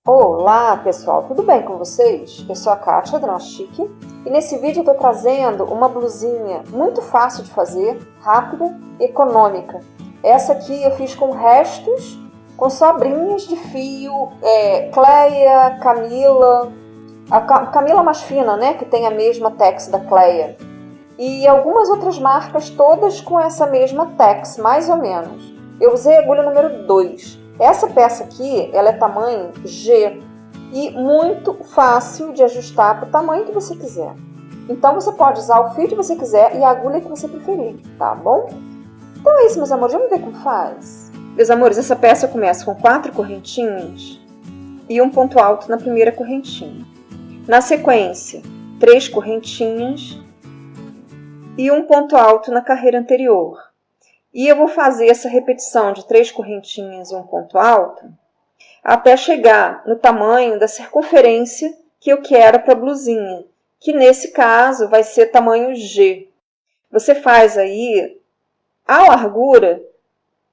Olá pessoal, tudo bem com vocês? Eu sou a Kátia do Nosso Chique e nesse vídeo eu estou trazendo uma blusinha muito fácil de fazer, rápida e econômica. Essa aqui eu fiz com restos, com sobrinhas de fio, Cleia, Camila, a Camila mais fina, né, que tem a mesma tex da Cleia. E algumas outras marcas, todas com essa mesma tex, mais ou menos. Eu usei a agulha número 2. Essa peça aqui, ela é tamanho G e muito fácil de ajustar para o tamanho que você quiser. Então você pode usar o fio que você quiser e a agulha que você preferir, tá bom? Então é isso, meus amores, vamos ver como faz? Meus amores, essa peça começa com 4 correntinhas e um ponto alto na primeira correntinha. Na sequência, 3 correntinhas e um ponto alto na carreira anterior. E eu vou fazer essa repetição de 3 correntinhas e um ponto alto até chegar no tamanho da circunferência que eu quero para a blusinha, que nesse caso vai ser tamanho G. Você faz aí a largura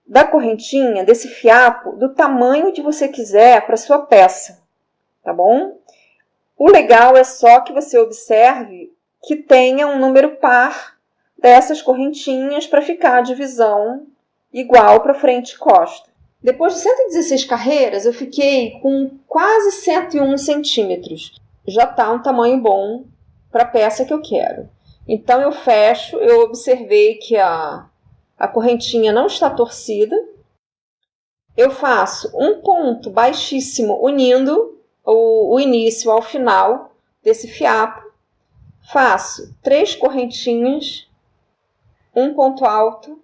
da correntinha, desse fiapo, do tamanho que você quiser para a sua peça, tá bom? O legal é só que você observe que tenha um número par dessas correntinhas para ficar a divisão igual para frente e costa. Depois de 116 carreiras, eu fiquei com quase 101 centímetros. Já está um tamanho bom para a peça que eu quero. Então eu fecho, eu observei que a correntinha não está torcida. Eu faço um ponto baixíssimo unindo o início ao final desse fiapo. Faço 3 correntinhas, um ponto alto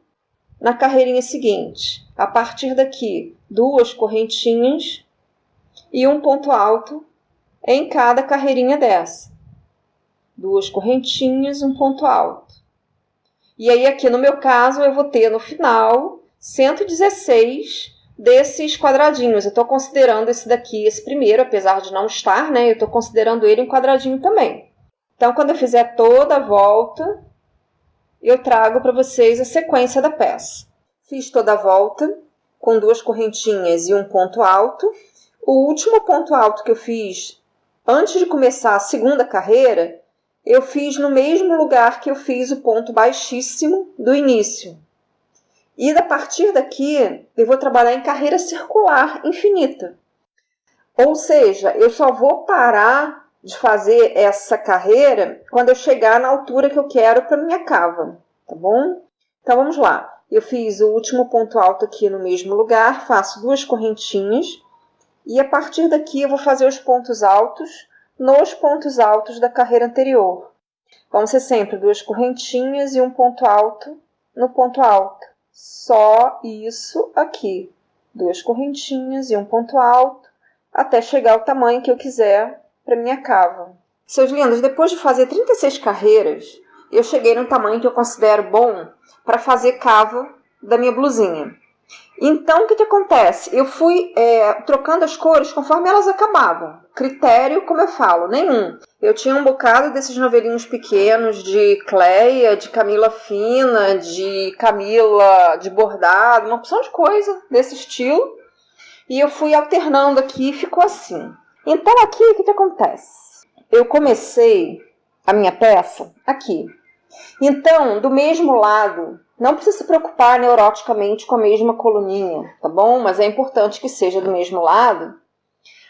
na carreirinha seguinte. A partir daqui, 2 correntinhas e um ponto alto em cada carreirinha dessa. 2 correntinhas, um ponto alto. E aí aqui no meu caso eu vou ter no final 116 desses quadradinhos. Eu estou considerando esse daqui, esse primeiro, apesar de não estar, né? Eu estou considerando ele em quadradinho também. Então quando eu fizer toda a volta, eu trago para vocês a sequência da peça. Fiz toda a volta com 2 correntinhas e um ponto alto. O último ponto alto que eu fiz antes de começar a segunda carreira, eu fiz no mesmo lugar que eu fiz o ponto baixíssimo do início. E a partir daqui, eu vou trabalhar em carreira circular infinita. Ou seja, eu só vou parar de fazer essa carreira quando eu chegar na altura que eu quero para minha cava, tá bom? Então vamos lá. Eu fiz o último ponto alto aqui no mesmo lugar, faço 2 correntinhas e a partir daqui eu vou fazer os pontos altos nos pontos altos da carreira anterior. Vão ser sempre 2 correntinhas e um ponto alto no ponto alto. Só isso aqui. 2 correntinhas e um ponto alto até chegar ao tamanho que eu quiser para minha cava. Seus lindos, depois de fazer 36 carreiras, eu cheguei no tamanho que eu considero bom para fazer cava da minha blusinha. Então, o que acontece? Eu fui trocando as cores conforme elas acabavam. Critério, como eu falo, nenhum. Eu tinha um bocado desses novelinhos pequenos de Cleia, de Camila fina, de Camila de bordado, uma opção de coisa desse estilo. E eu fui alternando aqui e ficou assim. Então aqui o que acontece? Eu comecei a minha peça aqui. Então, do mesmo lado, não precisa se preocupar neuroticamente com a mesma coluninha, tá bom? Mas é importante que seja do mesmo lado.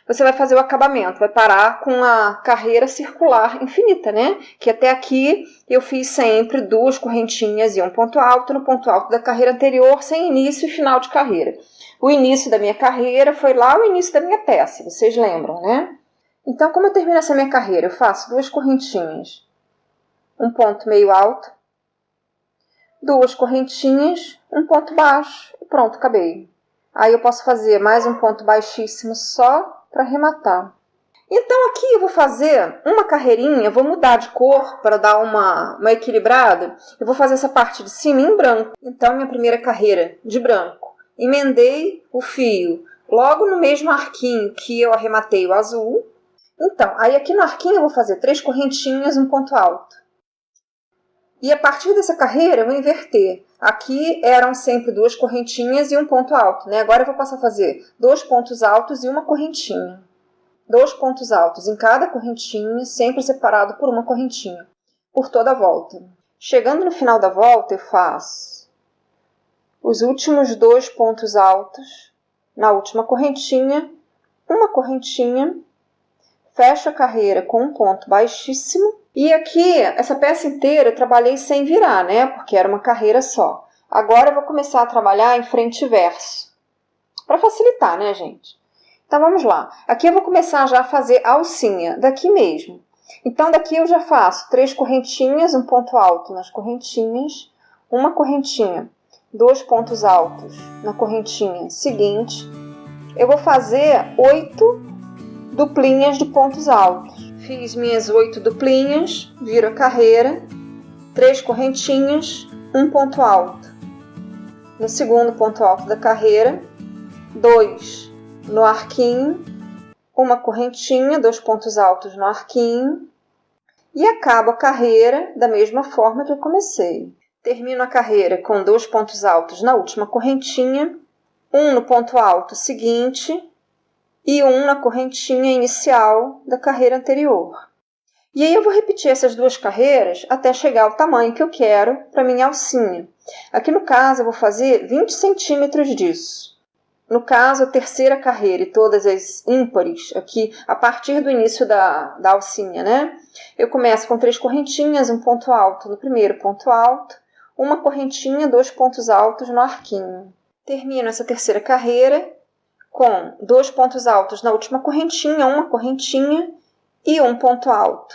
Você vai fazer o acabamento, vai parar com a carreira circular infinita, né? Que até aqui eu fiz sempre 2 correntinhas e um ponto alto no ponto alto da carreira anterior, sem início e final de carreira. O início da minha carreira foi lá o início da minha peça, vocês lembram, né? Então, como eu termino essa minha carreira? Eu faço 2 correntinhas, um ponto meio alto, 2 correntinhas, um ponto baixo e pronto, acabei. Aí eu posso fazer mais um ponto baixíssimo só para arrematar. Então aqui eu vou fazer uma carreirinha, vou mudar de cor para dar uma equilibrada. Eu vou fazer essa parte de cima em branco. Então minha primeira carreira de branco. Emendei o fio logo no mesmo arquinho que eu arrematei o azul. Então, aí aqui no arquinho eu vou fazer 3 correntinhas, um ponto alto. E a partir dessa carreira eu vou inverter. Aqui eram sempre 2 correntinhas e um ponto alto, né? Agora eu vou passar a fazer 2 pontos altos e uma correntinha. 2 pontos altos em cada correntinha, sempre separado por uma correntinha, por toda a volta. Chegando no final da volta, eu faço os últimos 2 pontos altos na última correntinha, uma correntinha, fecho a carreira com um ponto baixíssimo. E aqui, essa peça inteira eu trabalhei sem virar, né? Porque era uma carreira só. Agora eu vou começar a trabalhar em frente e verso, para facilitar, né, gente? Então, vamos lá. Aqui eu vou começar já a fazer a alcinha, daqui mesmo. Então, daqui eu já faço 3 correntinhas, um ponto alto nas correntinhas, uma correntinha, 2 pontos altos na correntinha seguinte. Eu vou fazer 8 duplinhas de pontos altos. Fiz minhas 8 duplinhas, viro a carreira, 3 correntinhas, um ponto alto. No segundo ponto alto da carreira, 2 no arquinho, uma correntinha, 2 pontos altos no arquinho, e acabo a carreira da mesma forma que eu comecei. Termino a carreira com 2 pontos altos na última correntinha, um no ponto alto seguinte e um na correntinha inicial da carreira anterior. E aí eu vou repetir essas 2 carreiras até chegar ao tamanho que eu quero para minha alcinha. Aqui no caso eu vou fazer 20 centímetros disso. No caso, a terceira carreira e todas as ímpares, aqui a partir do início da alcinha, né? Eu começo com 3 correntinhas, um ponto alto no primeiro ponto alto, uma correntinha, 2 pontos altos no arquinho. Termino essa terceira carreira com 2 pontos altos na última correntinha, uma correntinha e um ponto alto.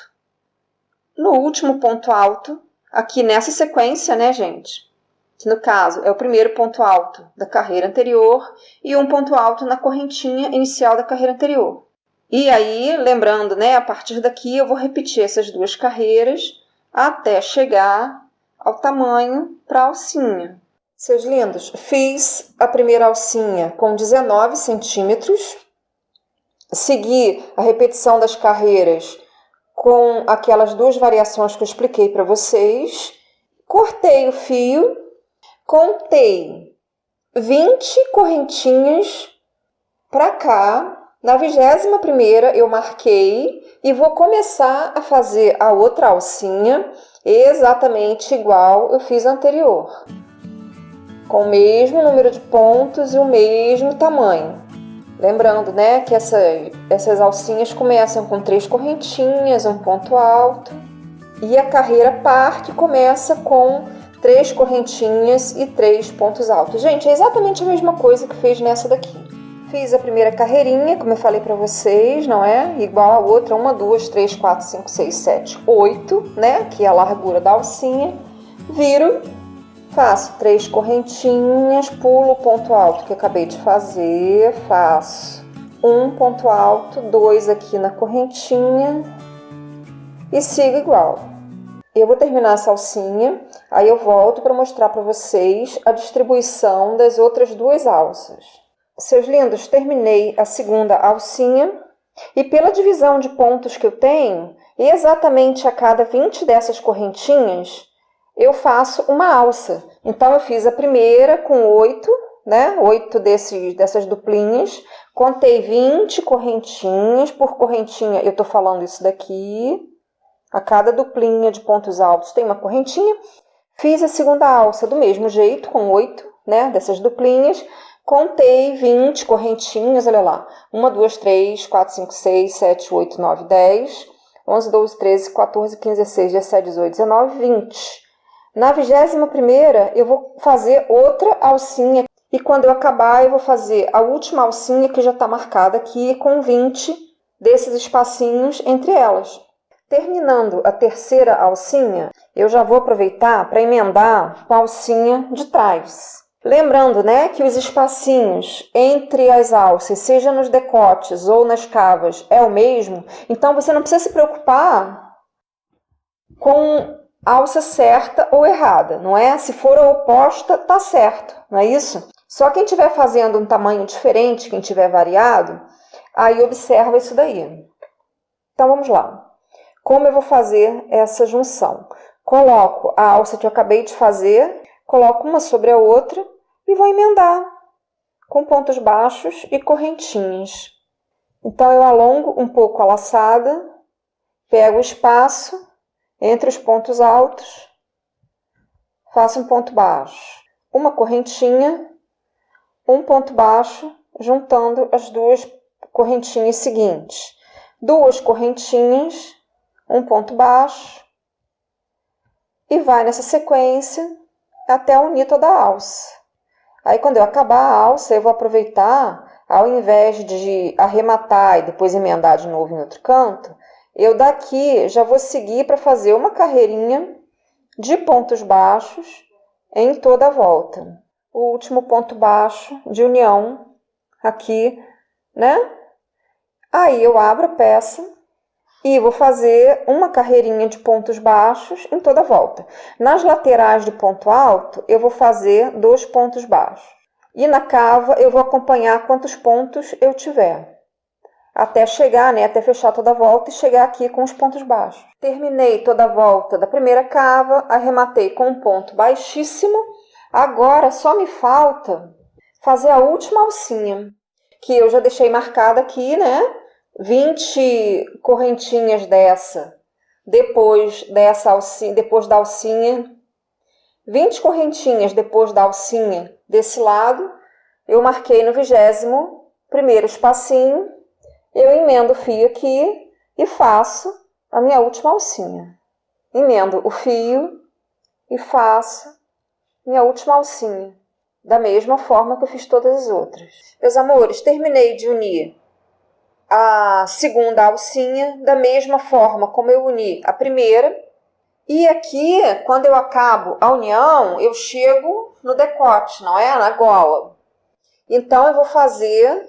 No último ponto alto, aqui nessa sequência, né, gente? Que no caso é o primeiro ponto alto da carreira anterior e um ponto alto na correntinha inicial da carreira anterior. E aí, lembrando, né, a partir daqui eu vou repetir essas 2 carreiras até chegar ao tamanho para a alcinha. Seus lindos, fiz a primeira alcinha com 19 centímetros, segui a repetição das carreiras com aquelas 2 variações que eu expliquei para vocês, cortei o fio, contei 20 correntinhas para cá, na 21ª eu marquei e vou começar a fazer a outra alcinha exatamente igual eu fiz a anterior, com o mesmo número de pontos e o mesmo tamanho. Lembrando, né, que essas alcinhas começam com 3 correntinhas, um ponto alto, e a carreira parte começa com 3 correntinhas e 3 pontos altos. Gente, é exatamente a mesma coisa que fez nessa daqui. Fiz a primeira carreirinha, como eu falei para vocês, não é? Igual a outra, 1, 2, 3, 4, 5, 6, 7, 8, né? Que é a largura da alcinha. Viro, faço 3 correntinhas, pulo o ponto alto que eu acabei de fazer, faço um ponto alto, 2 aqui na correntinha e sigo igual. Eu vou terminar essa alcinha, aí eu volto para mostrar para vocês a distribuição das outras 2 alças. Seus lindos, terminei a segunda alcinha e pela divisão de pontos que eu tenho, exatamente a cada 20 dessas correntinhas, eu faço uma alça. Então, eu fiz a primeira com 8, né? 8 dessas duplinhas, contei 20 correntinhas, por correntinha eu estou falando isso daqui. A cada duplinha de pontos altos tem uma correntinha. Fiz a segunda alça do mesmo jeito, com 8, né, dessas duplinhas. Contei 20 correntinhas, olha lá. 1, 2, 3, 4, 5, 6, 7, 8, 9, 10, 11, 12, 13, 14, 15, 16, 17, 18, 19, 20. Na 21ª eu vou fazer outra alcinha. E quando eu acabar, eu vou fazer a última alcinha que já está marcada aqui com 20 desses espacinhos entre elas. Terminando a terceira alcinha, eu já vou aproveitar para emendar com a alcinha de trás. Lembrando, né, que os espacinhos entre as alças, seja nos decotes ou nas cavas, é o mesmo. Então, você não precisa se preocupar com a alça certa ou errada, não é? Se for a oposta, tá certo, não é isso? Só quem estiver fazendo um tamanho diferente, quem tiver variado, aí observa isso daí. Então, vamos lá. Como eu vou fazer essa junção? Coloco a alça que eu acabei de fazer, coloco uma sobre a outra e vou emendar com pontos baixos e correntinhas. Então eu alongo um pouco a laçada, pego o espaço entre os pontos altos, faço um ponto baixo, uma correntinha, um ponto baixo, juntando as duas correntinhas seguintes. Duas correntinhas, um ponto baixo, e vai nessa sequência até unir toda a alça. Aí quando eu acabar a alça, eu vou aproveitar, ao invés de arrematar e depois emendar de novo em outro canto, eu daqui já vou seguir para fazer uma carreirinha de pontos baixos em toda a volta. O último ponto baixo de união aqui, né? Aí eu abro a peça e vou fazer uma carreirinha de pontos baixos em toda a volta. Nas laterais do ponto alto, eu vou fazer 2 pontos baixos. E na cava, eu vou acompanhar quantos pontos eu tiver. Até chegar, né? Até fechar toda a volta e chegar aqui com os pontos baixos. Terminei toda a volta da primeira cava, arrematei com um ponto baixíssimo. Agora só me falta fazer a última alcinha, que eu já deixei marcada aqui, né? 20 correntinhas dessa, depois da alcinha, 20 correntinhas depois da alcinha desse lado, eu marquei no 21º espacinho, eu emendo o fio aqui e faço a minha última alcinha. Emendo o fio e faço minha última alcinha, da mesma forma que eu fiz todas as outras. Meus amores, terminei de unir a segunda alcinha da mesma forma como eu uni a primeira. E aqui, quando eu acabo a união, eu chego no decote, não é? Na gola. Então, eu vou fazer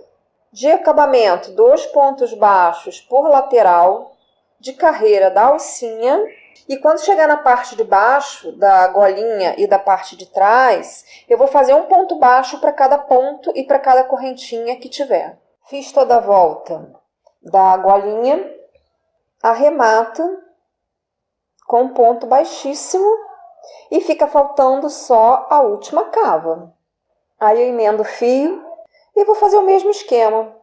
de acabamento 2 pontos baixos por lateral de carreira da alcinha. E quando chegar na parte de baixo da golinha e da parte de trás, eu vou fazer um ponto baixo para cada ponto e para cada correntinha que tiver. Fiz toda a volta da golinha, arremato com um ponto baixíssimo e fica faltando só a última cava. Aí eu emendo o fio e vou fazer o mesmo esquema.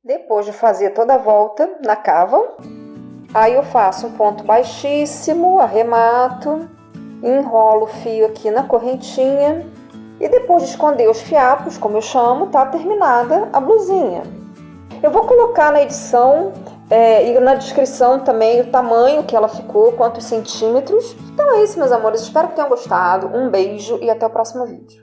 Depois de fazer toda a volta na cava, aí eu faço um ponto baixíssimo, arremato, enrolo o fio aqui na correntinha e depois de esconder os fiapos, como eu chamo, tá terminada a blusinha. Eu vou colocar na edição e na descrição também o tamanho que ela ficou, quantos centímetros. Então é isso, meus amores. Espero que tenham gostado. Um beijo e até o próximo vídeo.